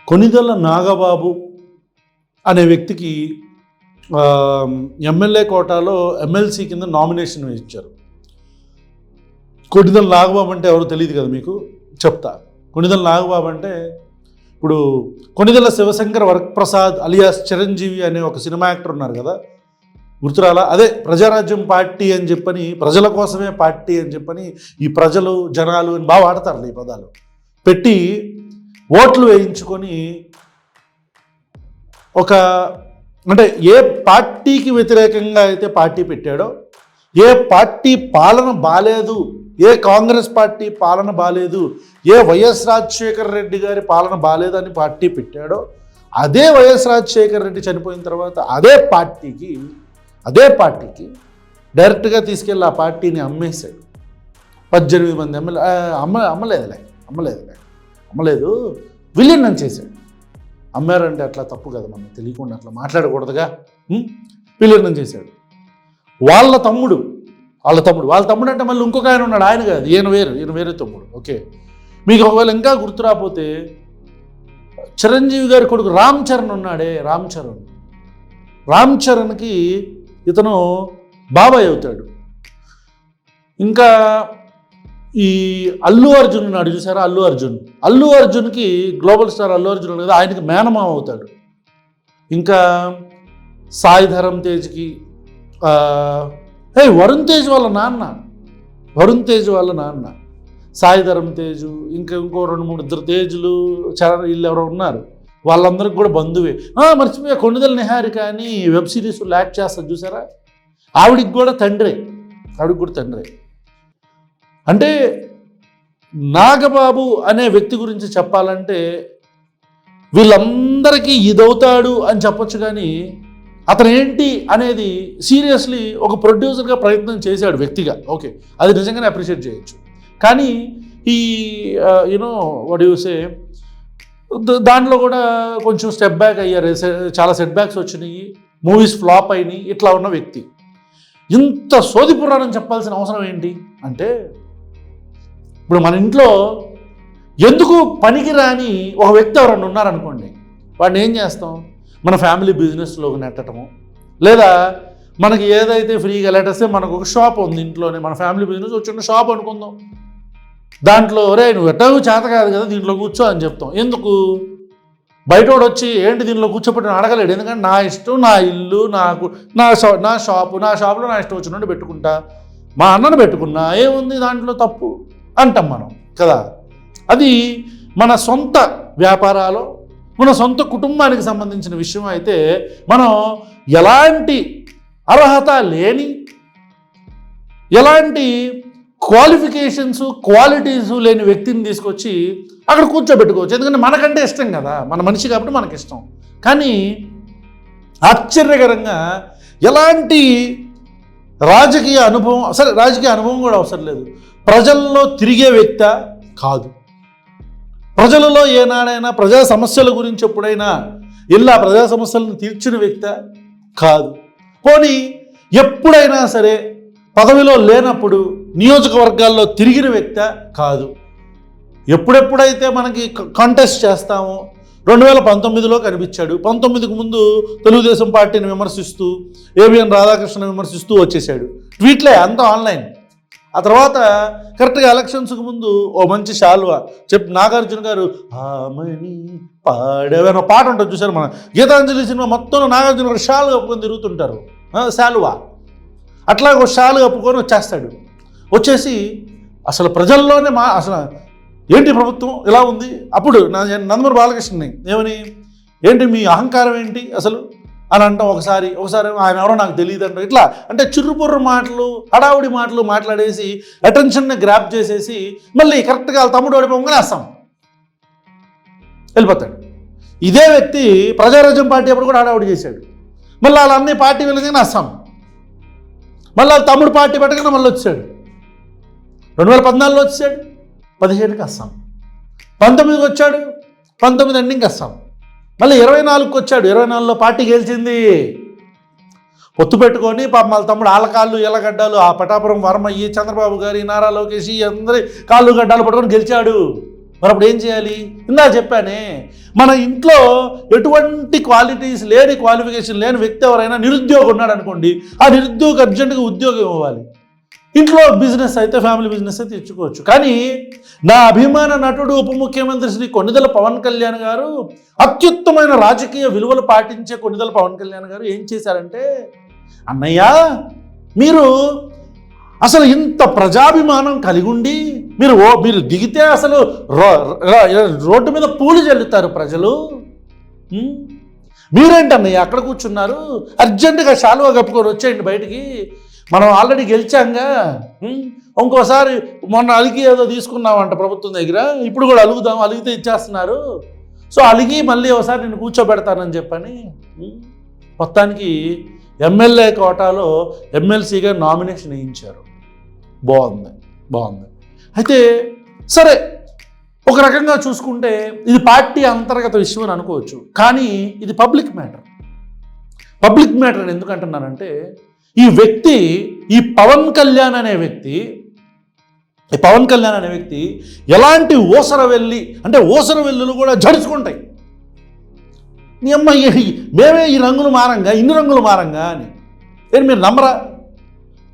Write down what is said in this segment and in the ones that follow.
కొనిదెల నాగబాబు అనే వ్యక్తికి ఎమ్మెల్యే కోటాలో ఎమ్మెల్సీ కింద నామినేషన్ ఇచ్చారు. కొనిదెల నాగబాబు అంటే ఎవరో తెలియదు కదా మీకు, చెప్తా. కొనిదెల నాగబాబు అంటే ఇప్పుడు కొనిదెల శివశంకర్ వరప్రసాద్ అలియాస్ చిరంజీవి అనే ఒక సినిమా యాక్టర్ ఉన్నారు కదా, గుర్తురాలా? అదే ప్రజారాజ్యం పార్టీ అని చెప్పని, ప్రజల కోసమే పార్టీ అని చెప్పని, ఈ ప్రజలు జనాలు అని బాగా వాడతారు ఈ పదాలు పెట్టి ఓట్లు వేయించుకొని ఒక అంటే ఏ పార్టీకి వ్యతిరేకంగా అయితే పార్టీ పెట్టాడో, ఏ పార్టీ పాలన బాలేదు, ఏ కాంగ్రెస్ పార్టీ పాలన బాలేదు, ఏ వైఎస్ రాజశేఖర రెడ్డి గారి పాలన బాలేదని పార్టీ పెట్టాడో, అదే వైఎస్ రాజశేఖర రెడ్డి చనిపోయిన తర్వాత అదే పార్టీకి డైరెక్ట్గా తీసుకెళ్ళి ఆ పార్టీని అమ్మేశాడు. 18 మంది ఎమ్మెల్యే అమ్మలేదు, విలీనం చేశాడు. అమ్మారంటే అట్లా తప్పు కదా, మనం తెలియకుండా అట్లా మాట్లాడకూడదుగా. విలీనం చేశాడు. వాళ్ళ తమ్ముడు అంటే మళ్ళీ ఇంకొక ఆయన ఉన్నాడు, ఆయన కాదు, ఈయన వేరే తమ్ముడు. ఓకే, మీకు ఒకవేళ ఇంకా గుర్తు రాకపోతే చిరంజీవి గారి కొడుకు రామ్ చరణ్ ఉన్నాడే, రామ్ చరణ్కి ఇతను బాబాయ్ అవుతాడు. ఇంకా ఈ అల్లు అర్జున్ ఉన్నాడు చూసారా, అల్లు అర్జున్కి గ్లోబల్ స్టార్ అల్లు అర్జున్ కదా, ఆయనకి మేనమామ అవుతాడు. ఇంకా సాయి ధరమ్ తేజ్కి వరుణ్ తేజ్ వాళ్ళ నాన్న సాయి ధరమ్ తేజు, ఇంకా ఇంకో 2-3 తేజులు, చరణ్, వీళ్ళు ఎవరో ఉన్నారు. వాళ్ళందరికి కూడా బంధువే. మర్చిపోయా, కొనిదెల నిహారిక అని వెబ్ సిరీస్లో యాక్ట్ చేస్తారు చూసారా, ఆవిడికి కూడా తండ్రే. అంటే నాగబాబు అనే వ్యక్తి గురించి చెప్పాలంటే వీళ్ళందరికీ ఇదవుతాడు అని చెప్పొచ్చు, కానీ అతను ఏంటి అనేది సీరియస్లీ ఒక ప్రొడ్యూసర్గా ప్రయత్నం చేశాడు వ్యక్తిగా. ఓకే, అది నిజంగానే అప్రిషియేట్ చేయొచ్చు. కానీ ఈ వాట్ యు సే, దాంట్లో కూడా కొంచెం స్టెప్ బ్యాక్ అయ్యారు, చాలా సెట్ బ్యాక్స్ వచ్చినాయి, మూవీస్ ఫ్లాప్ అయినాయి. ఇట్లా ఉన్న వ్యక్తి ఇంత సోది పురాణం చెప్పాల్సిన అవసరం ఏంటి అంటే, ఇప్పుడు మన ఇంట్లో ఎందుకు పనికిరాని ఒక వ్యక్తి ఎవరన్నా ఉన్నారనుకోండి, వాడిని ఏం చేస్తాం? మన ఫ్యామిలీ బిజినెస్లోకి నెట్టడము, లేదా మనకి ఏదైతే ఫ్రీగా లెటర్స్తే మనకు ఒక షాప్ ఉంది ఇంట్లోనే, మన ఫ్యామిలీ బిజినెస్ వచ్చిన షాప్ అనుకుందాం, దాంట్లో నువ్వు ఎట్టవు చేత కాదు కదా దీంట్లో కూర్చో అని చెప్తాం. ఎందుకు? బయటోడు వచ్చి ఏంటి దీనిలో కూర్చోబెట్టి అడగలేడు, ఎందుకంటే నా ఇష్టం, నా ఇల్లు, నా షాపులో నా ఇష్టం వచ్చినట్టు పెట్టుకుంటా, మా అన్నను పెట్టుకున్నా ఏముంది దాంట్లో తప్పు అంటాం మనం కదా. అది మన సొంత వ్యాపారాలు, మన సొంత కుటుంబానికి సంబంధించిన విషయం అయితే మనం ఎలాంటి అర్హత లేని, ఎలాంటి క్వాలిఫికేషన్స్ క్వాలిటీస్ లేని వ్యక్తిని తీసుకొచ్చి అక్కడ కూర్చోబెట్టుకోవచ్చు, ఎందుకంటే మనకంటే ఇష్టం కదా, మన మనిషి కాబట్టి మనకి ఇష్టం. కానీ ఆశ్చర్యకరంగా ఎలాంటి రాజకీయ అనుభవం కూడా అవసరం లేదు, ప్రజల్లో తిరిగే వ్యక్తి కాదు, ప్రజలలో ఏనాడైనా ప్రజా సమస్యల గురించి ఎప్పుడైనా ఇలా ప్రజా సమస్యలను తీర్చిన వ్యక్తి కాదు. పోనీ ఎప్పుడైనా సరే పదవిలో లేనప్పుడు నియోజకవర్గాల్లో తిరిగిన వ్యక్తి కాదు. ఎప్పుడెప్పుడైతే మనకి కాంటెస్ట్ చేస్తామో 2019లో కనిపించాడు. 19కు ముందు తెలుగుదేశం పార్టీని విమర్శిస్తూ, ఏబిఎన్ రాధాకృష్ణ విమర్శిస్తూ వచ్చేసాడు, ట్వీట్లే అంతా ఆన్లైన్. ఆ తర్వాత కరెక్ట్గా ఎలక్షన్స్కి ముందు ఓ మంచి శాల్వా నాగార్జున గారు ఆమని పాడేవని పాట ఉంటుంది చూసారు, మన గీతాంజలి సినిమా మొత్తం నాగార్జున గారు షాల్ కప్పుకొని తిరుగుతుంటారు, శాల్వా. అట్లా ఒక షాల్ కప్పుకొని వచ్చేసి అసలు ప్రజల్లోనే అసలు ఏంటి ప్రభుత్వం ఇలా ఉంది. అప్పుడు నందమూరి బాలకృష్ణని ఏంటి మీ అహంకారం ఏంటి అసలు అని అంటాం. ఒకసారి ఆయన ఎవరో నాకు తెలియదు అంటాం. ఇట్లా అంటే చిర్రుపుర్రు మాటలు, హడావుడి మాటలు మాట్లాడేసి అటెన్షన్ని గ్రాప్ చేసేసి మళ్ళీ కరెక్ట్గా వాళ్ళ తమ్ముడు ఓడిపోగానే వేస్తాం, వెళ్ళిపోతాడు. ఇదే వ్యక్తి ప్రజారాజ్యం పార్టీ అప్పుడు కూడా హడావుడి చేశాడు, మళ్ళీ వాళ్ళ అన్ని పార్టీ వెళ్ళగానే వేస్తాం, మళ్ళీ వాళ్ళ తమ్ముడు పార్టీ పెట్టగానే మళ్ళీ వచ్చాడు. 2014లో వచ్చాడు, 15కి వస్తాం, 19కి వచ్చాడు, 19 ఎండింగ్కి వస్తాం, మళ్ళీ 24కి వచ్చాడు, 24లో పార్టీ గెలిచింది. పొత్తు పెట్టుకొని పాపం వాళ్ళ తమ్ముడు ఆలకాళ్ళు ఎలగడ్డాలు, ఆ పటాపురం వర్మయ్యి, చంద్రబాబు గారి, నారా లోకేష్ అందరి కాళ్ళు గడ్డాలు పట్టుకొని గెలిచాడు. మరి అప్పుడు ఏం చేయాలి? ఇందా చెప్పానే, మన ఇంట్లో ఎటువంటి క్వాలిటీస్ లేని, క్వాలిఫికేషన్ లేని వ్యక్తి ఎవరైనా నిరుద్యోగం ఉన్నాడు అనుకోండి, ఆ నిరుద్యోగ అర్జెంటుగా ఉద్యోగం ఇవ్వాలి. ఇంట్లో బిజినెస్ అయితే, ఫ్యామిలీ బిజినెస్ అయితే తెచ్చుకోవచ్చు. కానీ నా అభిమాన నటుడు ఉప ముఖ్యమంత్రి శ్రీ కొణిదెల పవన్ కళ్యాణ్ గారు, అత్యుత్తమైన రాజకీయ విలువలు పాటించే కొణిదెల పవన్ కళ్యాణ్ గారు ఏం చేశారంటే, అన్నయ్య మీరు అసలు ఇంత ప్రజాభిమానం కలిగి ఉండి మీరు దిగితే అసలు రోడ్డు మీద పూలు చల్లుతారు ప్రజలు. మీరేంటన్నయ్య అక్కడ కూర్చున్నారు, అర్జెంటుగా శాలువా కప్పుకొని వచ్చేయండి బయటికి, మనం ఆల్రెడీ గెలిచాంగా, ఇంకోసారి మొన్న అలిగి ఏదో తీసుకున్నామంట ప్రభుత్వం దగ్గర, ఇప్పుడు కూడా అలుగుదాం, అలిగితే ఇచ్చేస్తున్నారు, సో అలిగి మళ్ళీ ఒకసారి నేను కూర్చోబెడతానని చెప్పని మొత్తానికి ఎమ్మెల్యే కోటాలో ఎమ్మెల్సీగా నామినేషన్ వేయించారు. బాగుంది. అయితే సరే, ఒక రకంగా చూసుకుంటే ఇది పార్టీ అంతర్గత విషయం అని అనుకోవచ్చు, కానీ ఇది పబ్లిక్ మ్యాటర్. పబ్లిక్ మ్యాటర్ అని ఎందుకు అంటున్నానంటే, ఈ వ్యక్తి, ఈ పవన్ కళ్యాణ్ అనే వ్యక్తి ఎలాంటి ఊసరవెల్లులు కూడా జడుచుకుంటాయి. నీ అమ్మ మేమే ఈ రంగులు మారంగా, ఇన్ని రంగులు మారంగా అని మీరు నమ్మరా?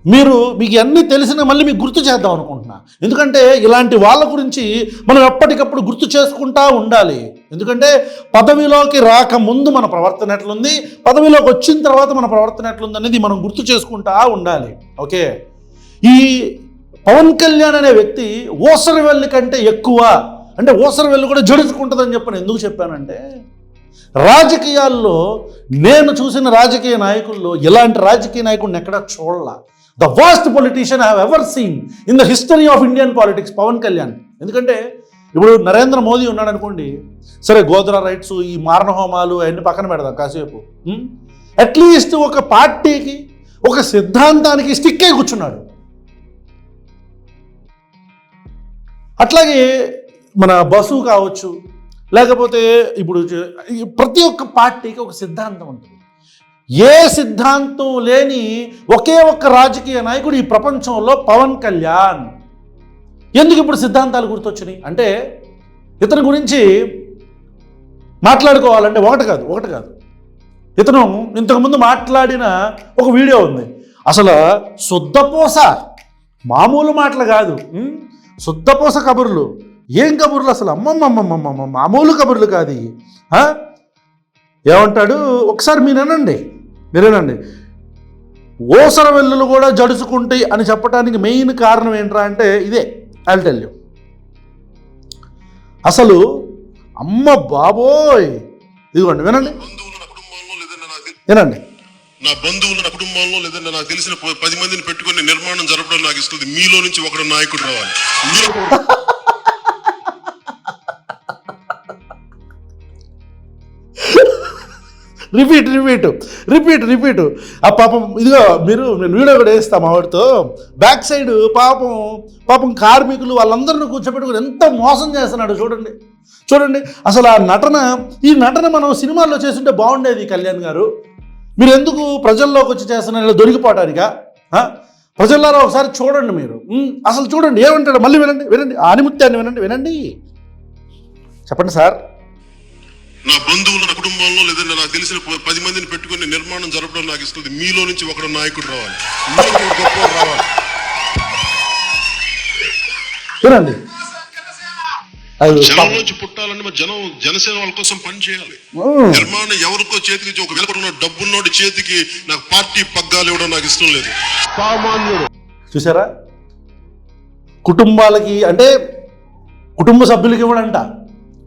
మీకు అన్నీ తెలిసిన మళ్ళీ మీకు గుర్తు చేద్దాం అనుకుంటున్నా. ఎందుకంటే ఇలాంటి వాళ్ళ గురించి మనం ఎప్పటికప్పుడు గుర్తు చేసుకుంటా ఉండాలి. ఎందుకంటే పదవిలోకి రాకముందు మన ప్రవర్తన ఎట్లుంది, పదవిలోకి వచ్చిన తర్వాత మన ప్రవర్తన ఎట్లుంది అనేది మనం గుర్తు చేసుకుంటా ఉండాలి. ఓకే, ఈ పవన్ కళ్యాణ్ అనే వ్యక్తి ఊసరవెల్లి కంటే ఎక్కువ, అంటే ఊసరవెల్లి కూడా జడుచుకుంటుందని చెప్పని ఎందుకు చెప్పానంటే, రాజకీయాల్లో నేను చూసిన రాజకీయ నాయకుల్లో ఇలాంటి రాజకీయ నాయకుడిని ఎక్కడా చూడలా. The worst politician I have ever seen in the history of Indian politics Pawan Kalyan. ఎందుకంటే ఇప్పుడు నరేంద్ర మోదీ ఉన్నాడు అనుకోండి, సరే గోద్రా రైట్స్, ఈ మారణ హోమాలు అవన్నీ పక్కన పెడదాం కాసేపు. అట్లీస్ట్ ఒక పార్టీకి, ఒక సిద్ధాంతానికి స్టిక్ అయి కూర్చున్నాడు. అట్లాగే మన బసు కావచ్చు, లేకపోతే ఇప్పుడు ప్రతి ఒక్క పార్టీకి ఒక సిద్ధాంతం ఉంటుంది. ఏ సిద్ధాంతం లేని ఒకే ఒక్క రాజకీయ నాయకుడు ఈ ప్రపంచంలో పవన్ కళ్యాణ్. ఎందుకు ఇప్పుడు సిద్ధాంతాలు గుర్తొచ్చినాయి అంటే, ఇతని గురించి మాట్లాడుకోవాలంటే ఒకటి కాదు ఇతను ఇంతకుముందు మాట్లాడిన ఒక వీడియో ఉంది. అసలు శుద్ధపోస, మామూలు మాటలు కాదు, శుద్ధపోస కబుర్లు. ఏం కబుర్లు అసలు, అమ్మమ్మమ్మమ్మమ్మ, మామూలు కబుర్లు కాదు. ఏమంటాడు ఒకసారి మీరేనండి, ఓసర వెల్లులు కూడా జడుచుకుంటాయి అని చెప్పడానికి మెయిన్ కారణం ఏంట్రా అంటే ఇదే. I will tell you. అసలు అమ్మ బాబోయ్, ఇదిగోండి వినండి. నా బంధువులు, నా కుటుంబంలో లేదంటే నాకు తెలిసిన 10 మందిని పెట్టుకుని నిర్మాణం జరపడం నాకు ఇస్తుంది. మీలో నుంచి ఒకడు నాయకుడు రావాలి. రిపీట్. ఆ పాపం ఇదిగో నేను వీడియో కూడా వేస్తాం ఆవిడతో. బ్యాక్ సైడ్ పాపం కార్మికులు వాళ్ళందరినీ కూర్చోబెట్టుకుని ఎంత మోసం చేస్తున్నాడు చూడండి. అసలు ఈ నటన మనం సినిమాల్లో చేస్తుంటే బాగుండేది. కళ్యాణ్ గారు, మీరు ఎందుకు ప్రజల్లోకి వచ్చి చేస్తున్నారు దొరికిపోవటానికా? ప్రజల్లారా ఒకసారి చూడండి మీరు, అసలు చూడండి ఏమంటాడు. మళ్ళీ వినండి ఆనిముత్యాన్ని వినండి. చెప్పండి సార్. నా బంధువులు, నా కుటుంబంలో లేదంటే నాకు తెలిసిన 10 మందిని పెట్టుకుని నిర్మాణం జరపడం నాకు ఇస్తుంది. మీలో నుంచి ఒకడు నాయకుడు రావాలి, గొప్ప రావాలి. వినండి, జనం నుంచి పుట్టాలని జనసేన వాళ్ళ కోసం పని చేయాలి. నిర్మాణం ఎవరికో చేతికి, ఒక వెలుపడున్న డబ్బున్నోడి చేతికి నాకు పార్టీ పగ్గాలు ఇవ్వడం నాకు ఇష్టం లేదు. సామాన్యుడు. చూసారా, కుటుంబాలకి అంటే కుటుంబ సభ్యులకి ఇవ్వడంట,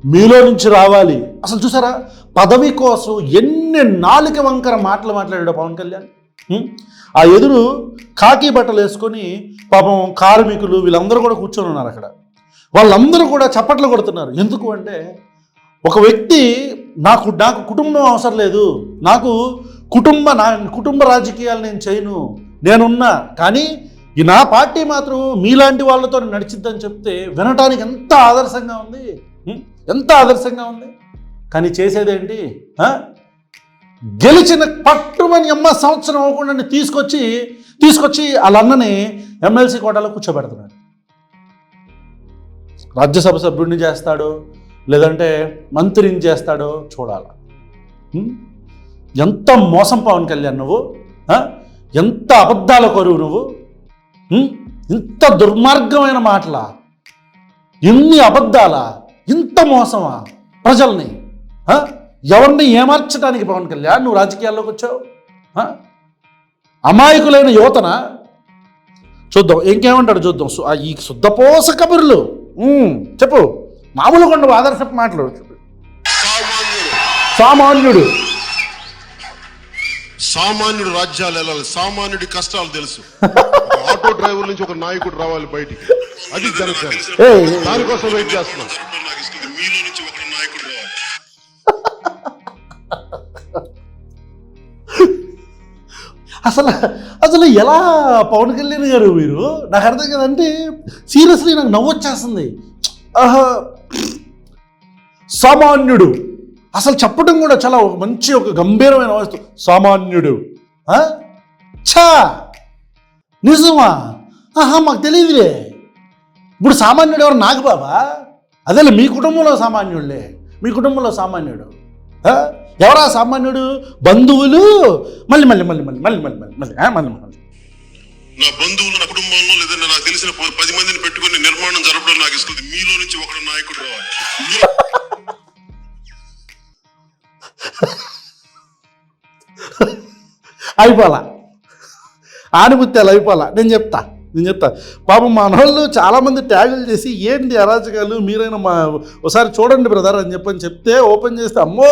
మీలో నుంచి రావాలి. అసలు చూసారా, పదవి కోసం ఎన్ని నాలుక వంకర మాటలు మాట్లాడాడు పవన్ కళ్యాణ్. ఆ ఎదురు కాకి బట్టలు వేసుకొని పాపం కార్మికులు వీళ్ళందరూ కూడా కూర్చొని ఉన్నారు అక్కడ. వాళ్ళందరూ కూడా చప్పట్లు కొడుతున్నారు. ఎందుకు అంటే, ఒక వ్యక్తి నాకు కుటుంబం అవసరం లేదు, నాకు కుటుంబ రాజకీయాలు నేను చేయను, నేనున్నా, కానీ ఈ నా పార్టీ మాత్రం మీలాంటి వాళ్ళతో నడిచిద్దని చెప్తే వినటానికి ఎంత ఆదర్శంగా ఉంది. కానీ చేసేదేంటి? గెలిచిన పట్టుమని అమ్మ సంవత్సరం అవ్వకుండా తీసుకొచ్చి వాళ్ళ అన్నని ఎమ్మెల్సీ కోటాలో కూర్చోబెడుతున్నాడు. రాజ్యసభ సభ్యుడిని చేస్తాడో లేదంటే మంత్రిని చేస్తాడో చూడాలి. ఎంత మోసం పవన్ కళ్యాణ్ నువ్వు, ఎంత అబద్ధాల కొరువు నువ్వు, ఇంత దుర్మార్గమైన మాటలా, ఎన్ని అబద్ధాలా, ఇంత మోసమా ప్రజల్ని? ఎవరిని ఏమార్చడానికి పవన్ కళ్యాణ్ నువ్వు రాజకీయాల్లోకి వచ్చావు? అమాయకులైన యువతన చూద్దాం, ఇంకేమంటాడు చూద్దాం. ఈ శుద్ధపోస కబుర్లు చెప్పు, మామూలుగా ఉండవు, ఆదర్శపు మాటలు. సామాన్యుడు రాజ్యాలు వెళ్ళాలి, సామాన్యుడి కష్టాలు తెలుసు. ఆటో డ్రైవర్ నుంచి ఒక నాయకుడు రావాలి బయటికి, అది జనసేన. దానికోసం వెయిట్ చేస్తున్నాం. మీలో నుంచి ఒక నాయకుడు రావాలి. అసలు ఎలా పవన్ కళ్యాణ్ గారు మీరు, నాకు అర్థం కదంటే సీరియస్లీ నాకు నవ్వు వచ్చేస్తుంది. సామాన్యుడు అసలు చెప్పడం కూడా చాలా మంచి ఒక గంభీరమైన వస్తు. సామాన్యుడు ఛా నిజమా? మాకు తెలియదులే. ఇప్పుడు సామాన్యుడు ఎవరు? నాగబాబా? అదేలే మీ కుటుంబంలో సామాన్యుడులే, మీ కుటుంబంలో సామాన్యుడు. ఎవరా సామాన్యుడు? బంధువులు మళ్ళీ మళ్ళీ మళ్ళీ మళ్ళీ మళ్ళీ మళ్ళీ మళ్ళీ మళ్ళీ మళ్ళీ మళ్ళీ నా బంధువులు, నా కుటుంబంలో లేదంటే నాకు తెలిసిన 10 మందిని పెట్టుకుని నిర్మాణం జరపడం నాకు ఇస్తుంది. మీలో నుంచి ఒక నాయకుడు రావాలి. అయిపోలా, ఆడిపుత్యాలు అయిపోలా. నేను చెప్తా పాపం మా వాళ్ళు చాలామంది ట్యాగులు చేసి ఏంటి అరాచకాలు మీరైనా ఒకసారి చూడండి బ్రదర్ అని చెప్తే ఓపెన్ చేస్తే అమ్మో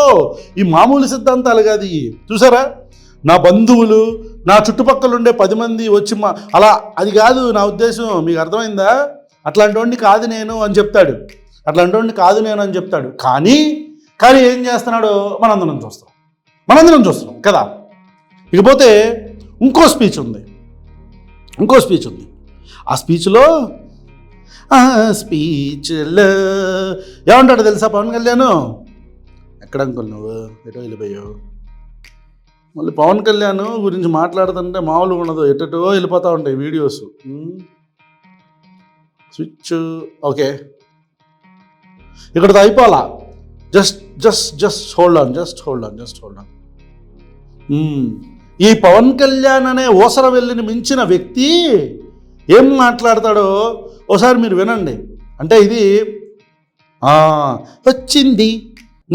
ఈ మామూలు సిద్ధాంతాలు కాదు. చూసారా, నా బంధువులు, నా చుట్టుపక్కల ఉండే 10 మంది వచ్చి అలా, అది కాదు నా ఉద్దేశం. మీకు అర్థమైందా? అట్లాంటి వాడిని కాదు నేను అని చెప్తాడు, అట్లాంటి వాడిని కాదు నేను అని చెప్తాడు. కానీ ఏం చేస్తున్నాడో మనందరం చూస్తాం కదా. ఇకపోతే ఇంకో స్పీచ్ ఉంది. ఆ స్పీచ్లో ఏమంటాడు తెలుసా పవన్ కళ్యాణ్? ఎక్కడ అనుకోను నువ్వు ఎటో వెళ్ళిపోయావు. మళ్ళీ పవన్ కళ్యాణ్ గురించి మాట్లాడుతుంటే మామూలుగా ఉండదు, ఎటో వెళ్ళిపోతూ ఉంటాయి వీడియోస్. స్విచ్ ఓకే, ఇక్కడతో అయిపోవాలా. Just hold on. ఈ పవన్ కళ్యాణ్ అనే ఓసర వెళ్ళిని మించిన వ్యక్తి ఏం మాట్లాడతాడో ఒకసారి మీరు వినండి. అంటే ఇది వచ్చింది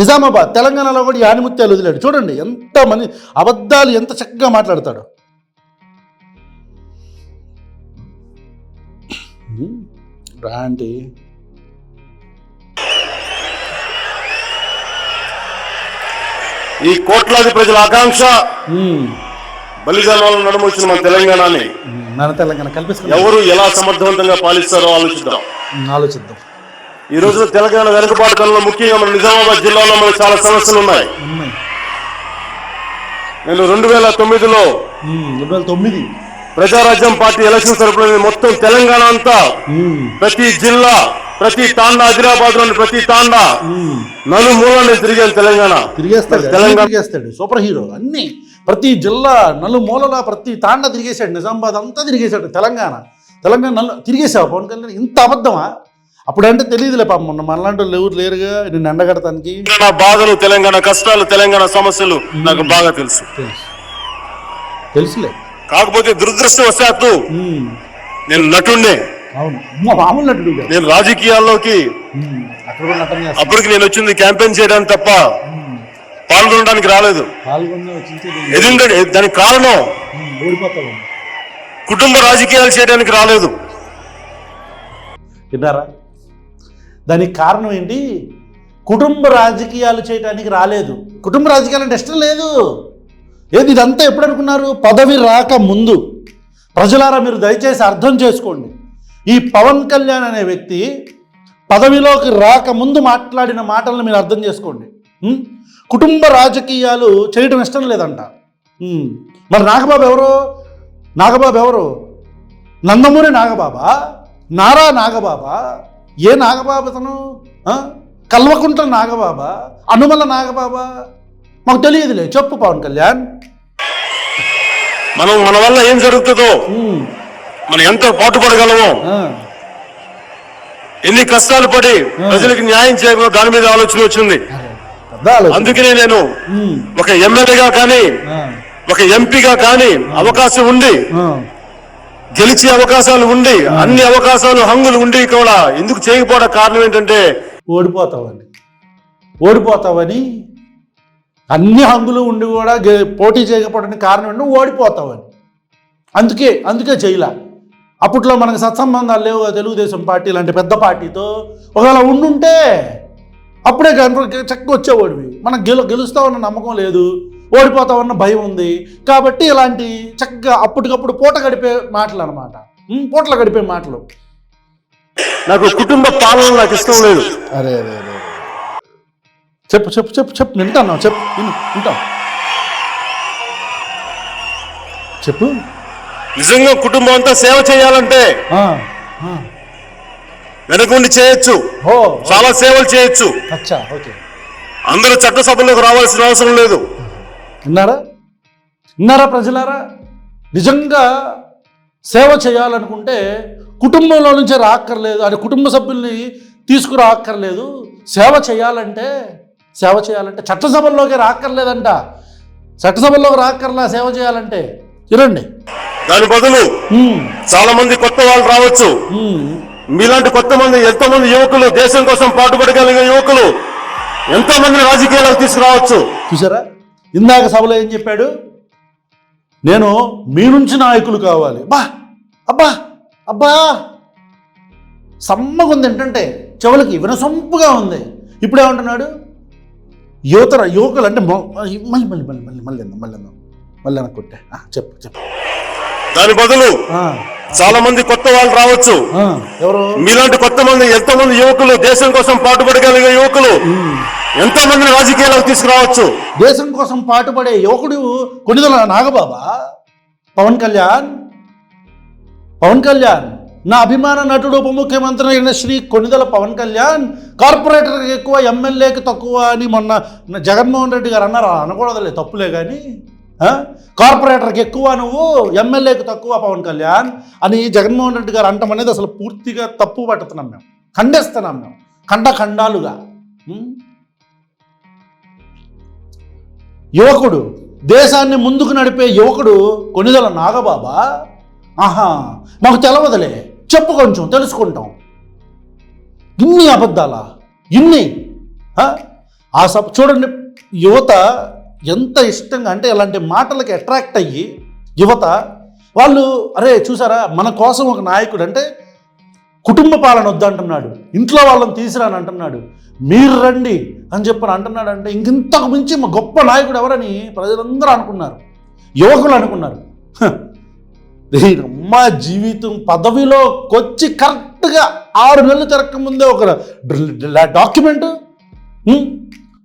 నిజామాబాద్, తెలంగాణలో కూడా యానిముత్యాలు వదిలాడు. చూడండి ఎంత మంది అబద్ధాలు, ఎంత చక్కగా మాట్లాడతాడు. రాంటి ఈ కోట్లాది ప్రజల ఆకాంక్ష బలిదానాలను నడుమొచ్చిన మన తెలంగాణని ఎవరు ఎలా సమర్థవంతంగా పాలిస్తారో ఆలోచిద్దాం. ఈ రోజున తెలంగాణ వెనుకబాటుతనంలో ముఖ్యంగా మన నిజామాబాద్ జిల్లాలో మనకు చాలా సమస్యలు ఉన్నాయి. నేను 2009లో ప్రజారాజ్యం పార్టీ ఎలక్షన్ తరపున మొత్తం తెలంగాణ అంతా, ప్రతి జిల్లా, ప్రతి తాండా, ఆదిలాబాద్ లోని ప్రతి తాండా నలుమూలని తిరిగాను. తిరిగేస్తాడు సూపర్ హీరో. అన్ని ప్రతి జిల్లా నలుమూలల ప్రతి తాండా తిరిగేశాడు. నిజామాబాద్ అంతా తిరిగేశాడు. తెలంగాణ తిరిగేసావు పవన్ కళ్యాణ్. ఇంత అబద్ధమా? అప్పుడంటే తెలియదులే పాపం, మొన్న మనలాంటి వాళ్ళు ఎవరు లేరుగా నేను ఎండగడతానికి. నా బాధలు, తెలంగాణ కష్టాలు, తెలంగాణ సమస్యలు నాకు బాగా తెలుసులే. కాకపోతే దురదృష్టవశాత్తు నేను నటుడినే. మామూలు నటుడు. నేను రాజకీయాల్లోకి అప్పటికి నేను వచ్చింది క్యాంపెయిన్ చేయడానికి తప్ప పాల్గొనడానికి రాలేదు. ఎందుకంటే దానికి కారణం కుటుంబ రాజకీయాలు చేయడానికి రాలేదు. విన్నారా? దానికి కారణం ఏంటి? కుటుంబ రాజకీయాలు చేయడానికి రాలేదు. కుటుంబ రాజకీయాలు అంటే ఇష్టం లేదు. ఏది ఇదంతా ఎప్పుడు అనుకున్నారు? పదవి రాక ముందు. ప్రజలారా మీరు దయచేసి అర్థం చేసుకోండి. ఈ పవన్ కళ్యాణ్ అనే వ్యక్తి పదవిలోకి రాకముందు మాట్లాడిన మాటలను మీరు అర్థం చేసుకోండి. కుటుంబ రాజకీయాలు చేయడం ఇష్టం లేదంట. మరి నాగబాబు ఎవరు? నందమూరి నాగబాబా? నారా నాగబాబా? ఏ నాగబాబు అతను? కల్వకుంట్ల నాగబాబా? అనుమల నాగబాబా? మాకు తెలియదులే. చెప్పు పవన్ కళ్యాణ్. మన వల్ల ఏం జరుగుతుందో, మనం ఎంత పాటుపడగలమో ఎన్ని కష్టాలు పడి ప్రజలకు న్యాయం చేయకుండా దాని మీద ఆలోచన వచ్చింది. అందుకనే నేను ఒక ఎమ్మెల్యేగా కానీ ఒక ఎంపీగా కానీ అవకాశం ఉండి గెలిచే అవకాశాలు ఉండి అన్ని అవకాశాలు హంగులు ఉండి కూడా ఎందుకు చేయకపోవడం కారణం ఏంటంటే ఓడిపోతావని అన్ని హంగులు ఉండి కూడా పోటీ చేయకపోవడానికి కారణం ఏంటంటే ఓడిపోతావని. అందుకే చేయలే. అప్పట్లో మనకు సత్సంబంధాలు లేవు తెలుగుదేశం పార్టీ లాంటి పెద్ద పార్టీతో. ఒకవేళ ఉండుంటే అప్పుడే చక్కగా వచ్చేవాడివి. మనకు గెలుస్తామన్న నమ్మకం లేదు, ఓడిపోతామన్న భయం ఉంది. కాబట్టి ఇలాంటి చక్కగా అప్పటికప్పుడు పూట గడిపే మాటలు అనమాట, పూటలు గడిపే మాటలు. నాకు కుటుంబ పాలన నాకు ఇష్టం లేదు. అరే అరే అరే చెప్పు చెప్పు చెప్పు చెప్పు వింటాను, చెప్పు వింటాం, చెప్పు. నిజంగా కుటుంబం అంతా సేవ చేయాలంటే వెనకుండి చేయొచ్చు, చాలా సేవలు చేయొచ్చు. అందరూ చట్టసభల్లోకి రావాల్సిన అవసరం లేదు. విన్నారా ప్రజలారా? నిజంగా సేవ చేయాలనుకుంటే కుటుంబంలో నుంచే రాక్కర్లేదు, అది కుటుంబ సభ్యుల్ని తీసుకురాక్కర్లేదు. సేవ చేయాలంటే చట్టసభల్లోకి రాక్కర్లేదంట. చట్టసభల్లోకి రాక్కర్లా సేవ చేయాలంటే. వినండి. దాని బదులు చాలా మంది కొత్త వాళ్ళు రావచ్చు. మీలాంటి ఎంతో మంది యువకులు, దేశం కోసం పాటుపడగలిగే యువకులు ఎంతో మంది రాజకీయాలకు తీసుకురావచ్చు. చూసారా ఇందాక సభలో ఏం చెప్పాడు? నేను మీ నుంచి నాయకులు కావాలి. అబ్బా అబ్బా సమ్మగా ఉంది ఏంటంటే చెవులకి వినసొంపుగా ఉంది. ఇప్పుడేమంటున్నాడు? యువకులు అంటే మళ్ళీ కొట్టే చెప్పు. దాని బదులు చాలా మంది కొత్త వాళ్ళు రావచ్చు. ఎవరు? మీలాంటి ఎంతో మంది యువకులు, దేశం కోసం పాటుపడగలిగే యువకులు ఎంతో మంది రాజకీయాలకు తీసుకురావచ్చు. దేశం కోసం పాటుపడే యువకుడు కొణిదెల నాగబాబా, పవన్ కళ్యాణ్ నా అభిమాన నటుడు, ఉప ముఖ్యమంత్రి అయిన శ్రీ కొణిదెల పవన్ కళ్యాణ్ కార్పొరేటర్కి ఎక్కువ, ఎమ్మెల్యేకి తక్కువ అని మొన్న జగన్మోహన్ రెడ్డి గారు అన్నారు. అనకూడదులే, తప్పులే కానీ కార్పొరేటర్కి ఎక్కువ నువ్వు, ఎమ్మెల్యేకి తక్కువ పవన్ కళ్యాణ్ అని జగన్మోహన్ రెడ్డి గారు అంటాం అనేది అసలు పూర్తిగా తప్పు పట్టుతున్నాం. మేము ఖండిస్తున్నాం. మేము ఖండాలుగా. యువకుడు, దేశాన్ని ముందుకు నడిపే యువకుడు కొణిదెల నాగబాబా. మాకు తెలవదులే, చెప్పు, కొంచెం తెలుసుకుంటాం. ఇన్ని అబద్ధాలా? ఇన్ని చూడండి, యువత ఎంత ఇష్టంగా అంటే ఇలాంటి మాటలకి అట్రాక్ట్ అయ్యి యువత వాళ్ళు, అరే చూసారా మన కోసం ఒక నాయకుడు అంటే కుటుంబ పాలన వద్దంటున్నాడు, ఇంట్లో వాళ్ళని తీసిరాని అంటున్నాడు, మీరు రండి అని చెప్పని అంటున్నాడు. అంటే ఇంతకు మించి మా గొప్ప నాయకుడు ఎవరని ప్రజలందరూ అనుకున్నారు, యువకులు అనుకున్నారు. మా జీవితం పదవిలోకి కరెక్ట్గా 6 నెలలు తిరగకముందే ఒక డాక్యుమెంటు,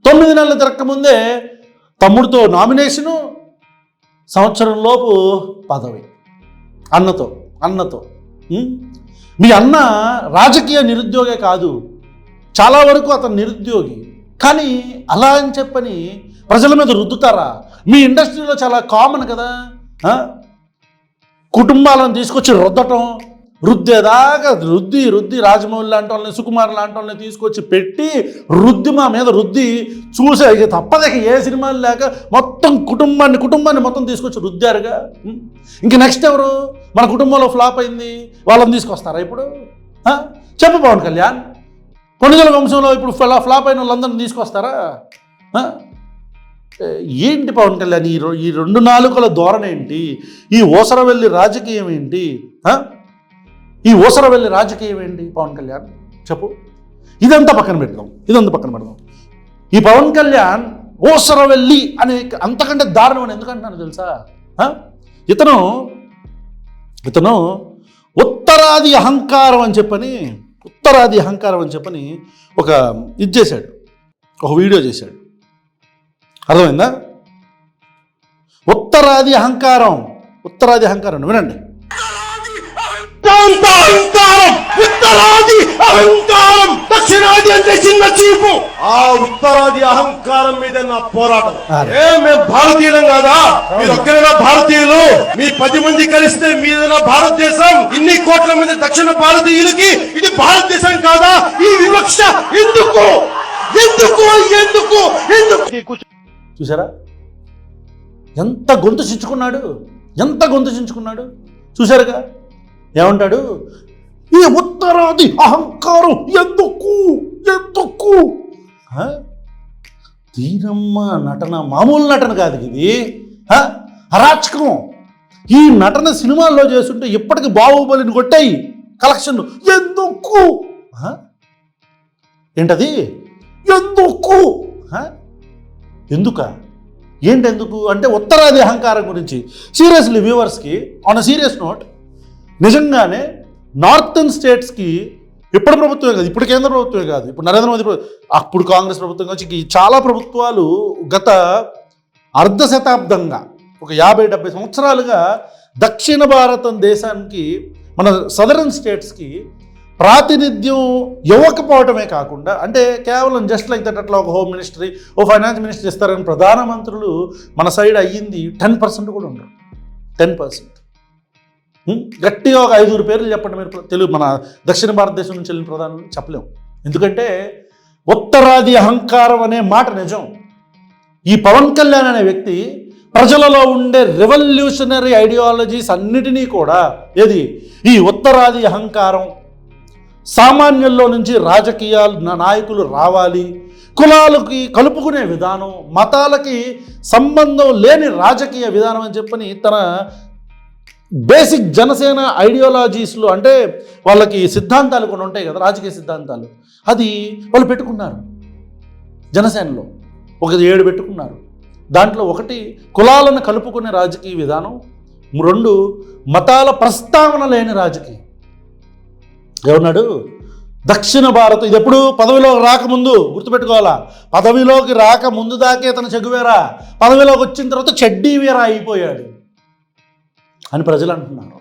9 నెలలు తిరగకముందే తమ్ముడితో నామినేషను, సంవత్సరంలోపు పదవి. అన్నతో మీ అన్న రాజకీయ నిరుద్యోగే కాదు, చాలా వరకు అతను నిరుద్యోగి. కానీ అలా అని చెప్పని ప్రజల మీద రుద్దుతారా? మీ ఇండస్ట్రీలో చాలా కామన్ కదా, కుటుంబాలను తీసుకొచ్చి రుద్దేదాకా రుద్ది రాజమౌళి లాంటి వాళ్ళని, సుకుమార్ లాంటి వాళ్ళని తీసుకొచ్చి పెట్టి మా మీద రుద్ది చూసే తప్పదేక ఏ సినిమాలు లేక మొత్తం కుటుంబాన్ని మొత్తం తీసుకొచ్చి రుద్దారుగా. ఇంక నెక్స్ట్ ఎవరు? మన కుటుంబంలో ఫ్లాప్ అయింది వాళ్ళని తీసుకొస్తారా ఇప్పుడు? చెప్పు పవన్ కళ్యాణ్, కొణిదెల వంశంలో ఇప్పుడు ఫ్లాప్ అయిన వాళ్ళందరినీ తీసుకొస్తారా? ఏంటి పవన్ కళ్యాణ్ ఈ 2 నాలుకల ధోరణి ఏంటి? ఈ ఓసరవెల్లి రాజకీయం ఏంటి? పవన్ కళ్యాణ్ చెప్పు. ఇదంతా పక్కన పెడదాం. ఈ పవన్ కళ్యాణ్ ఓసరవెల్లి అనే అంతకంటే దారుణం అని ఎందుకంటున్నాను తెలుసా? ఇతను ఉత్తరాది అహంకారం అని చెప్పని ఒక చేశాడు, ఒక వీడియో చేశాడు. అర్థమైందా? ఉత్తరాది అహంకారం వినండి. ఉత్తరాది అహంకారం దక్షిణాది అంటే చిన్న చూపు. ఆ ఉత్తరాది అహంకారం మీద నా పోరాటం. మేము భారతీయులం కాదా? మీరు ఒక్కరైనా భారతీయులు? మీ 10 మంది కలిస్తే మీదైనా భారతదేశం. ఇన్ని కోట్ల మంది దక్షిణ భారతీయులకి ఇది భారతదేశం కాదా? ఈ వివక్ష ఎందుకు ఎందుకు ఎందుకు ఎందుకు? చూసారా ఎంత గొంతు చించుకున్నాడు, ఎంత గొంతు చించుకున్నాడు చూసారుగా. ఏమంటాడు, ఈ ఉత్తరాది అహంకారం ఎందుకు ఎందుకు? దీనమ్మ నటన మామూలు నటన కాదు ఇది, అరాచకం. ఈ నటన సినిమాల్లో చేస్తుంటే ఇప్పటికి బాహుబలిని కొట్టాయి కలెక్షన్లు. ఎందుకు? ఏంటది ఎందుకు? ఎందుక ఏంటెందుకు అంటే ఉత్తరాది అహంకారం గురించి. సీరియస్లీ వ్యూవర్స్కి ఆన్ అ సీరియస్ నోట్, నిజంగానే నార్థన్ స్టేట్స్కి ఇప్పుడు ప్రభుత్వమే కాదు, ఇప్పుడు కేంద్ర ప్రభుత్వమే కాదు, ఇప్పుడు నరేంద్ర మోదీ అప్పుడు కాంగ్రెస్ ప్రభుత్వం వచ్చి చాలా ప్రభుత్వాలు గత అర్ధ శతాబ్దంగా ఒక 50-70 సంవత్సరాలుగా దక్షిణ భారతదేశానికి మన సదరన్ స్టేట్స్కి ప్రాతినిధ్యం ఇవ్వకపోవటమే కాకుండా, అంటే కేవలం జస్ట్ లైక్ దట్ అట్లా ఒక హోమ్ మినిస్ట్రీ, ఓ ఫైనాన్స్ మినిస్ట్రీ ఇస్తారని ప్రధానమంత్రులు మన సైడ్ అయ్యింది 10% కూడా ఉండరు. 10%. గట్టిగా ఒక 5 పేర్లు చెప్పండి మీరు తెలుగు మన దక్షిణ భారతదేశం నుంచి వెళ్ళిన ప్రధానులు చెప్పలేము. ఎందుకంటే ఉత్తరాది అహంకారం అనే మాట నిజం. ఈ పవన్ కళ్యాణ్ అనే వ్యక్తి ప్రజలలో ఉండే రెవల్యూషనరీ ఐడియాలజీస్ అన్నిటినీ కూడా ఏది ఈ ఉత్తరాది అహంకారం, సామాన్యుల్లో నుంచి రాజకీయాలు నాయకులు రావాలి, కులాలకి కలుపుకునే విధానం, మతాలకి సంబంధం లేని రాజకీయ విధానం అని చెప్పని తన బేసిక్ జనసేన ఐడియాలజీస్లో, అంటే వాళ్ళకి సిద్ధాంతాలు కొన్ని ఉంటాయి కదా, రాజకీయ సిద్ధాంతాలు, అది వాళ్ళు పెట్టుకున్నారు. జనసేనలో ఒక 7 పెట్టుకున్నారు. దాంట్లో 1 కులాలను కలుపుకునే రాజకీయ విధానం, 2 మతాల ప్రస్తావన లేని రాజకీయం. ఏమన్నాడు, దక్షిణ భారత్ ఇది ఎప్పుడు పదవిలోకి రాకముందు గుర్తుపెట్టుకోవాలా, పదవిలోకి రాకముందు దాకే తన చెగువేరా, పదవిలోకి వచ్చిన తర్వాత చెడ్డీ వీరా అయిపోయాడు అని ప్రజలు అంటున్నారు.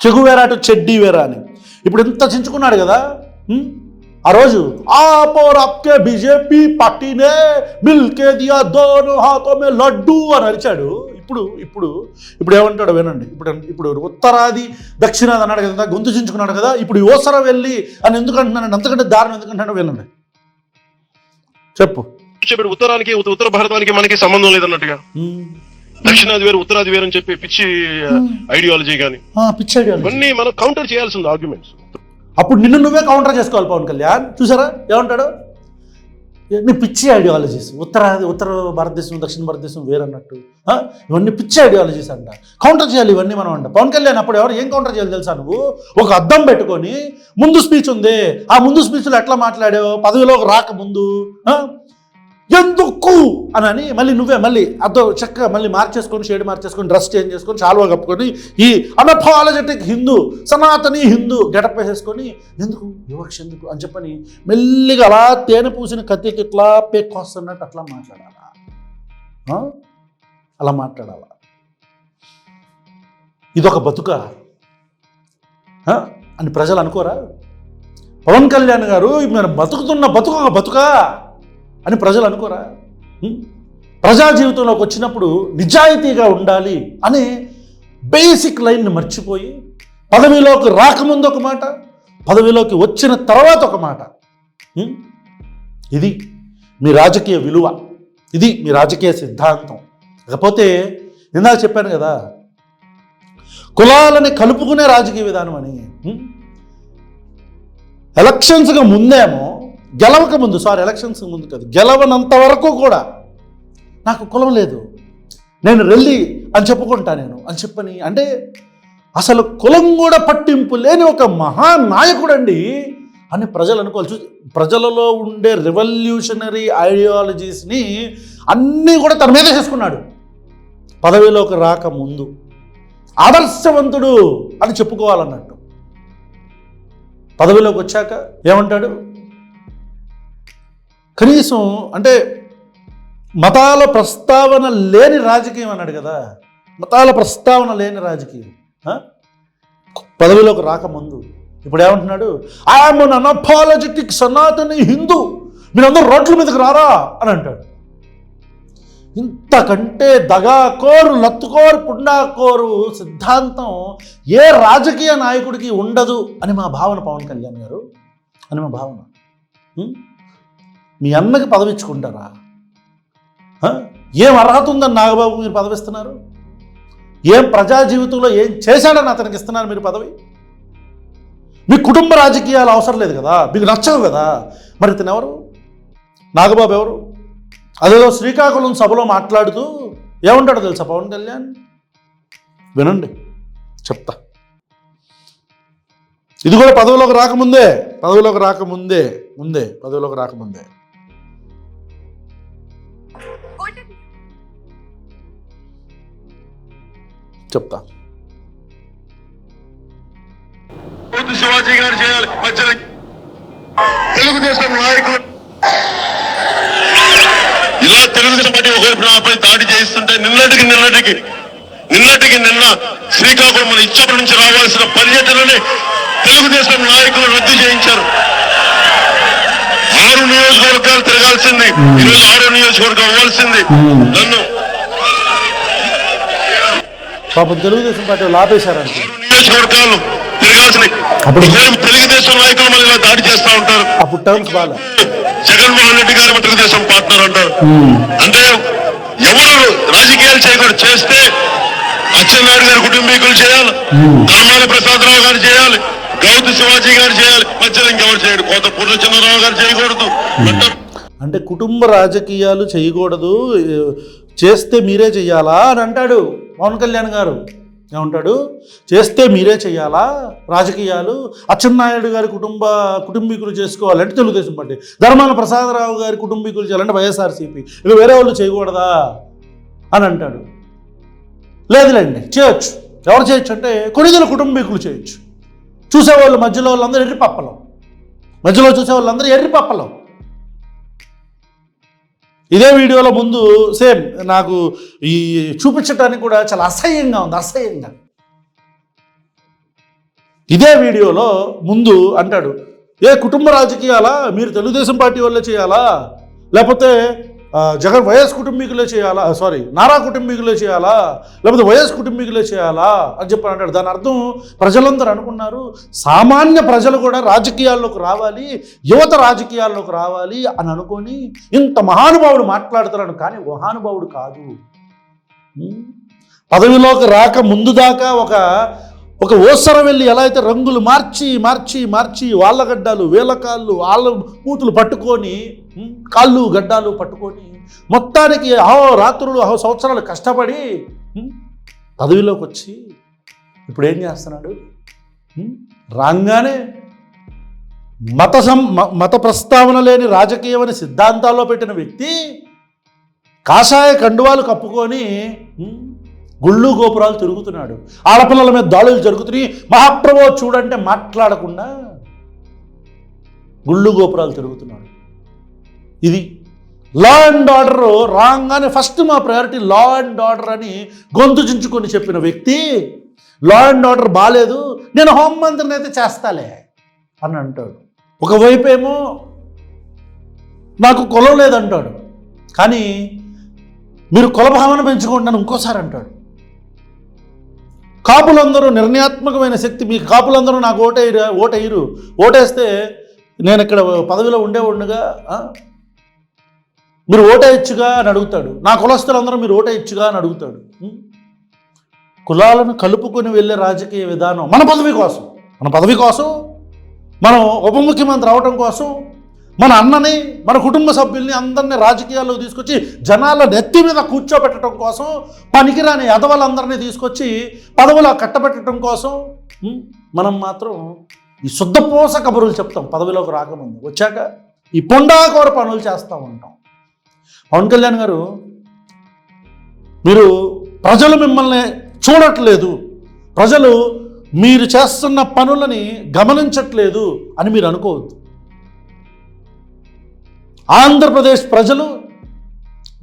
చెగువేరా టు చెడ్డీ వేరా అని. ఇప్పుడు ఇంత చించుకున్నాడు కదా. ఆ రోజు आप और आपके बीजेपी पार्टी ने मिलके दिया दोनों हाथों में लड्डू అని అరిచాడు. ఇప్పుడు ఏమంటాడు వినండి. ఇప్పుడు ఉత్తరాది దక్షిణాది అన్నాడు కదా, గొంతు చించుకున్నాడు కదా. ఇప్పుడు ఓసర వెళ్ళి అని ఎందుకు అంటున్నాను, అంతకంటే దారుణం ఎందుకంటాడో వినండి. చెప్పు. ఉత్తరానికి ఉత్తర భారతానికి మనకి సంబంధం లేదన్నట్టుగా, దక్షిణాది వేరు ఉత్తరాది వేరు అని చెప్పి పిచ్చి ఐడియాలజీ కానీ పిచ్చి ఐడియాలజీ ఇవన్నీ మనం కౌంటర్ చేయాల్సింది ఆర్గ్యుమెంట్స్. అప్పుడు నిన్ను నువ్వే కౌంటర్ చేసుకోవాలి పవన్ కళ్యాణ్. చూసారా ఏమంటాడు, నీ పిచ్చి ఐడియాలజీస్, ఉత్తర భారతదేశం దక్షిణ భారతదేశం వేరన్నట్టు ఇవన్నీ పిచ్చి ఐడియాలజీస్ అంట. కౌంటర్ చేయాలి ఇవన్నీ మనం అంట. పవన్ కళ్యాణ్ అప్పుడు ఎవరు ఏం కౌంటర్ చేయాలి తెలుసా, నువ్వు ఒక అద్దం పెట్టుకొని ముందు స్పీచ్ ఉంది, ఆ ముందు స్పీచ్లో ఎట్లా మాట్లాడావు, పదవిలోకి రాకముందు ఎందుకు అని మళ్ళీ నువ్వే మళ్ళీ అదో చక్కగా మళ్ళీ మార్చేసుకొని, షేడ్ మార్చేసుకొని, డ్రెస్ చేంజ్ చేసుకొని, చాలువా కప్పుకొని, ఈ అనపాలజెటిక్ హిందూ, సనాతనీ హిందూ గెటప్ వేసేసుకొని ఎందుకు వివక్ష ఎందుకు అని చెప్పని మెల్లిగా అలా తేనె పూసిన కత్తికి ఇట్లా పేక్కొస్తున్నట్టు అట్లా మాట్లాడాలా, అలా మాట్లాడాలా. ఇదొక బతుక అని ప్రజలు అనుకోరా? పవన్ కళ్యాణ్ గారు మీరు బతుకుతున్న బతుక బతుక అని ప్రజలు అనుకోరా? ప్రజా జీవితంలోకి వచ్చినప్పుడు నిజాయితీగా ఉండాలి అనే బేసిక్ లైన్ని మర్చిపోయి పదవిలోకి రాకముందు ఒక మాట, పదవిలోకి వచ్చిన తర్వాత ఒక మాట. ఇది మీ రాజకీయ విలువ, ఇది మీ రాజకీయ సిద్ధాంతం. కాకపోతే ఇందాక చెప్పాను కదా, కులాలని కలుపుకునే రాజకీయ విధానం అని. ఎలక్షన్స్గా ముందేమో గెలవక ముందు, ఎలక్షన్స్ ముందు కాదు, గెలవనంత వరకు కూడా నాకు కులం లేదు, నేను రెల్లి అని చెప్పుకుంటా నేను అని చెప్పని, అంటే అసలు కులం కూడా పట్టింపు లేని ఒక మహానాయకుడు అండి అని ప్రజలు అనుకోవాలి. ప్రజలలో ఉండే రెవల్యూషనరీ ఐడియాలజీస్ని అన్నీ కూడా తన మీద చేసుకున్నాడు. పదవిలోకి రాకముందు ఆదర్శవంతుడు అని చెప్పుకోవాలన్నట్టు. పదవిలోకి వచ్చాక ఏమంటాడు, కనీసం అంటే మతాల ప్రస్తావన లేని రాజకీయం అన్నాడు కదా, మతాల ప్రస్తావన లేని రాజకీయం. పదవిలోకి రాకముందు ఇప్పుడు ఏమంటున్నాడు? ఐఎమ్ అన్ అన్అపాలజెటిక్ సనాతన హిందూ, మీరందరూ రోడ్ల మీదకి రారా అని అంటాడు. ఇంతకంటే దగాకోరు, లత్తుకోరు, పుండాకోరు సిద్ధాంతం ఏ రాజకీయ నాయకుడికి ఉండదు అని మా భావన పవన్ కళ్యాణ్ గారు, అని మా భావన. మీ అన్నకి పదవి ఇచ్చుకుంటారా? ఏం అర్హత ఉందని నాగబాబు మీరు పదవిస్తున్నారు? ఏం ప్రజా జీవితంలో ఏం చేశాడని అతనికి ఇస్తున్నారు మీరు పదవి? మీ కుటుంబ రాజకీయాలు అవసరం లేదు కదా, మీకు నచ్చవు కదా. మరి ఇతను ఎవరు? నాగబాబు ఎవరు? అదేదో శ్రీకాకుళం సభలో మాట్లాడుతూ ఏమంటాడో తెలుసా పవన్ కళ్యాణ్? వినండి, చెప్తా. ఇది కూడా పదవిలోకి రాకముందే చెప్తా. శివాజీ గారు చేయాలి, తెలుగుదేశం నాయకులు ఇలా తెలుగుదేశం పార్టీ ఒకవైపు నాపై దాడి చేయిస్తుంటే నిన్నటికి నిన్న శ్రీకాకుళం మన ఇచ్చాపురం నుంచి రావాల్సిన పర్యటనని తెలుగుదేశం నాయకులు రద్దు చేయించారు. 6 నియోజకవర్గాలు తిరగాల్సింది ఈరోజు 6 నియోజకవర్గం అవ్వాల్సింది నన్ను పాపం తెలుగుదేశం పార్టీ ఆపేశారంట. 6 నియోజకవర్గాలు తిరగాల్సింది. అప్పుడు తెలుగుదేశం నాయకులు మళ్ళీ ఇలా దాడి చేస్తా ఉంటారు. అప్పుడు టర్మ్స్ బాగా జగన్మోహన్ రెడ్డి గారు తెలుగుదేశం పార్ట్నర్ అంటారు. అంటే ఎవరు రాజకీయాలు చేయకూడదు, చేస్తే అచ్చెన్నాయుడు గారి కుటుంబీకులు చేయాలి, ధర్మాన ప్రసాదరావు గారు చేయాలి, గౌతు శివాజీ గారు చేయాలి, మధ్యలో ఇంకెవరు చేయడు, కోత పూర్ణచంద్రరావు గారు చేయకూడదు. అంటే కుటుంబ రాజకీయాలు చేయకూడదు, చేస్తే మీరే చెయ్యాలా అని అంటాడు పవన్ కళ్యాణ్ గారు. ఏమంటాడు? చేస్తే మీరే చెయ్యాలా రాజకీయాలు, అచ్చెన్నాయుడు గారి కుటుంబీకులు చేసుకోవాలంటే తెలుగుదేశం పార్టీ, ధర్మాన ప్రసాదరావు గారి కుటుంబీకులు చేయాలంటే వైఎస్ఆర్సీపీ, ఇక వేరే వాళ్ళు చేయకూడదా అని అంటాడు. లేదులేండి, చేయొచ్చు. ఎవరు చేయొచ్చు అంటే కొణిదెల కుటుంబీకులు చేయొచ్చు. చూసేవాళ్ళు మధ్యలో వాళ్ళందరూ ఎర్రిపప్పలం, మధ్యలో చూసేవాళ్ళందరూ ఎర్రిపప్పలం. ఇదే వీడియోలో ముందు సేమ్ నాకు ఈ చూపించడానికి కూడా చాలా అసహ్యంగా ఉంది, అసహ్యంగా. ఇదే వీడియోలో ముందు అంటాడు, ఏ కుటుంబ రాజకీయాలా, మీరు తెలుగుదేశం పార్టీ వల్లే చేయాలా, లేకపోతే వైఎస్ కుటుంబీకులే చేయాలా, నారా కుటుంబీకులే చేయాలా, లేకపోతే వైఎస్ కుటుంబీకులే చేయాలా అని చెప్పి అంటాడు. దాని అర్థం ప్రజలందరూ అనుకున్నారు సామాన్య ప్రజలు కూడా రాజకీయాల్లోకి రావాలి, యువత రాజకీయాల్లోకి రావాలి అని అనుకొని ఇంత మహానుభావుడు మాట్లాడుతున్నాడు. కానీ మహానుభావుడు కాదు. పదవిలోకి రాక ముందు దాకా ఒక ఓసర వెళ్ళి ఎలా అయితే రంగులు మార్చి వాళ్ళ గడ్డాలు, వేలకాళ్ళు, వాళ్ళ మూతులు పట్టుకొని, కాళ్ళు గడ్డాలు పట్టుకొని మొత్తానికి రాత్రులు సంవత్సరాలు కష్టపడి పదవిలోకి వచ్చి ఇప్పుడు ఏం చేస్తున్నాడు? రాగానే మత ప్రస్తావన లేని రాజకీయం అనే సిద్ధాంతాల్లో పెట్టిన వ్యక్తి కాషాయ కండువాలు కప్పుకొని గుళ్ళు గోపురాలు తిరుగుతున్నాడు. ఆడపిల్లల మీద దాడులు జరుగుతున్నాయి. మహాప్రభు చూడంటే మాట్లాడకుండా గుళ్ళు గోపురాలు తిరుగుతున్నాడు. ఇది లా అండ్ ఆర్డర్ రాగానే ఫస్ట్ మా ప్రయారిటీ లా అండ్ ఆర్డర్ అని గొంతు చించుకొని చెప్పిన వ్యక్తి లా అండ్ ఆర్డర్ బాగాలేదు, నేను హోంమంత్రిని అయితే చేస్తాలే అని అంటాడు. ఒకవైపు ఏమో నాకు కులం లేదంటాడు, కానీ మీరు కులభావన పెంచుకుంటాను ఇంకోసారి అంటాడు. కాపులందరూ నిర్ణయాత్మకమైన శక్తి, మీ కాపులందరూ నాకు ఓటేస్తే నేను ఇక్కడ పదవిలో ఉండేవాడిగా, మీరు ఓటేయచ్చుగా అని అడుగుతాడు. నా కులస్తులందరూ మీరు ఓటేయచ్చుగా అని అడుగుతాడు. కులాలను కలుపుకొని వెళ్ళే రాజకీయ విధానం మన పదవి కోసం, మనం ఉప ముఖ్యమంత్రి అవటం కోసం, మన అన్నని, మన కుటుంబ సభ్యుల్ని అందరినీ రాజకీయాల్లోకి తీసుకొచ్చి జనాల నెత్తి మీద కూర్చోబెట్టడం కోసం, పనికిరాని ఎదవలందరినీ తీసుకొచ్చి పదవులా కట్టబెట్టడం కోసం మనం మాత్రం ఈ శుద్ధపోస కబుర్లు చెప్తాం. పదవిలోకి రాకముందు, వచ్చాక ఈ పొండాకోర పనులు చేస్తూ ఉంటాం. పవన్ కళ్యాణ్ గారు, మీరు ప్రజలు మిమ్మల్ని చూడట్లేదు, ప్రజలు మీరు చేస్తున్న పనులని గమనించట్లేదు అని మీరు అనుకోవద్దు. ఆంధ్రప్రదేశ్ ప్రజలు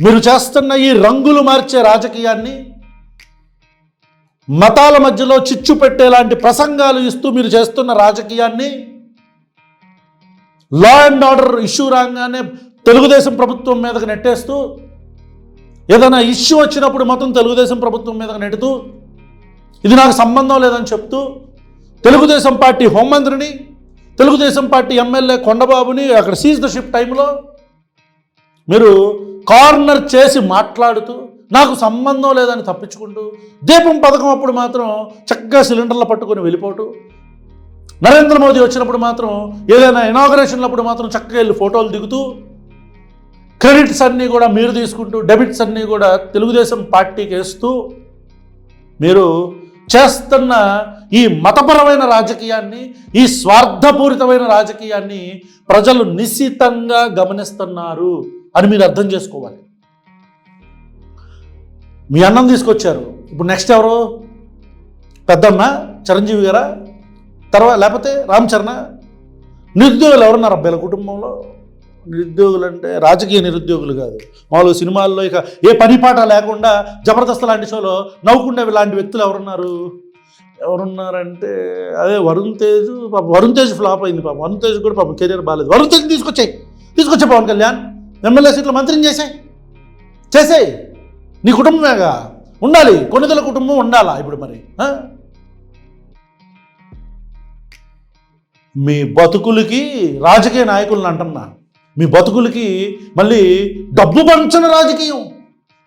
మీరు చేస్తున్న ఈ రంగులు మార్చే రాజకీయాన్ని మతాల మధ్యలో చిచ్చు పెట్టేలాంటి ప్రసంగాలు ఇస్తూ మీరు చేస్తున్న రాజకీయాన్ని, లా అండ్ ఆర్డర్ ఇష్యూ రాగానే తెలుగుదేశం ప్రభుత్వం మీదకి నెట్టేస్తూ, ఏదైనా ఇష్యూ వచ్చినప్పుడు మొత్తం తెలుగుదేశం ప్రభుత్వం మీదకి నెట్టుతూ, ఇది నాకు సంబంధం లేదని చెప్తూ, తెలుగుదేశం పార్టీ హోంమంత్రిని, తెలుగుదేశం పార్టీ ఎమ్మెల్యే కొండబాబుని అక్కడ సీజ్ ద షిప్ టైంలో మీరు కార్నర్ చేసి మాట్లాడుతూ, నాకు సంబంధం లేదని తప్పించుకుంటూ, దీపం పథకం అప్పుడు మాత్రం చక్కగా సిలిండర్లు పట్టుకొని వెళ్ళిపోతూ, నరేంద్ర మోదీ వచ్చినప్పుడు మాత్రం ఏదైనా ఇనాగరేషన్లప్పుడు మాత్రం చక్కగా వెళ్ళి ఫోటోలు దిగుతూ, క్రెడిట్స్ అన్నీ కూడా మీరు తీసుకుంటూ, డెబిట్స్ అన్నీ కూడా తెలుగుదేశం పార్టీకి వేస్తూ, మీరు చేస్తున్న ఈ మతపరమైన రాజకీయాన్ని, ఈ స్వార్థపూరితమైన రాజకీయాన్ని ప్రజలు నిశితంగా గమనిస్తున్నారు అని మీరు అర్థం చేసుకోవాలి. మీ అన్నం తీసుకొచ్చారు, ఇప్పుడు నెక్స్ట్ ఎవరు? పెద్దన్న చిరంజీవి గారా? తర్వాత లేకపోతే రామ్ చరణ్? నిరుద్యోగులు ఎవరున్నారు అబ్బాయిల కుటుంబంలో? నిరుద్యోగులు అంటే రాజకీయ నిరుద్యోగులు కాదు, మామూలుగా సినిమాల్లో ఇక ఏ పని పాట లేకుండా జబర్దస్త్ లాంటి షోలో నవ్వుకుండే లాంటి వ్యక్తులు ఎవరున్నారంటే అదే వరుణ్ తేజ్. పాపం వరుణ్ తేజ్ ఫ్లాప్ అయింది, పాపం వరుణ్ తేజ్ కూడా పాపం కెరీర్ బాగాలేదు. వరుణ్ తేజ్ తీసుకొచ్చే పవన్ కళ్యాణ్ ఎమ్మెల్యే సీట్లు మంత్రిని చేసేయి. నీ కుటుంబమేగా ఉండాలి, కొన్నిదల కుటుంబం ఉండాలా ఇప్పుడు మరి? మీ బతుకులకి రాజకీయ నాయకులను అంటున్నా, మీ బతుకులకి మళ్ళీ డబ్బు పంచని రాజకీయం,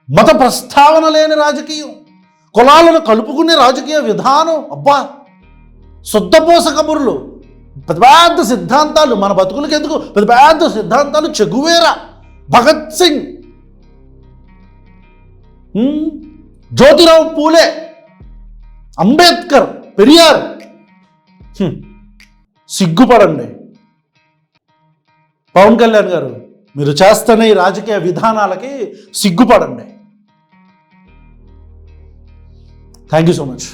మత ప్రస్తావన లేని రాజకీయం, కులాలను కలుపుకునే రాజకీయ విధానం, అబ్బా శుద్ధపోస కబుర్లు, పెద్ద పెద్ద సిద్ధాంతాలు, మన బతుకులకి ఎందుకు పెద్ద పెద్ద సిద్ధాంతాలు, చెగువేరా, భగత్ సింగ్, జ్యోతిరావు పూలే, అంబేద్కర్, పెరియార్. సిగ్గుపడండి పవన్ కళ్యాణ్ గారు, మీరు చేస్తున్న ఈ రాజకీయ విధానాలకి సిగ్గుపడండి. Thank you so much.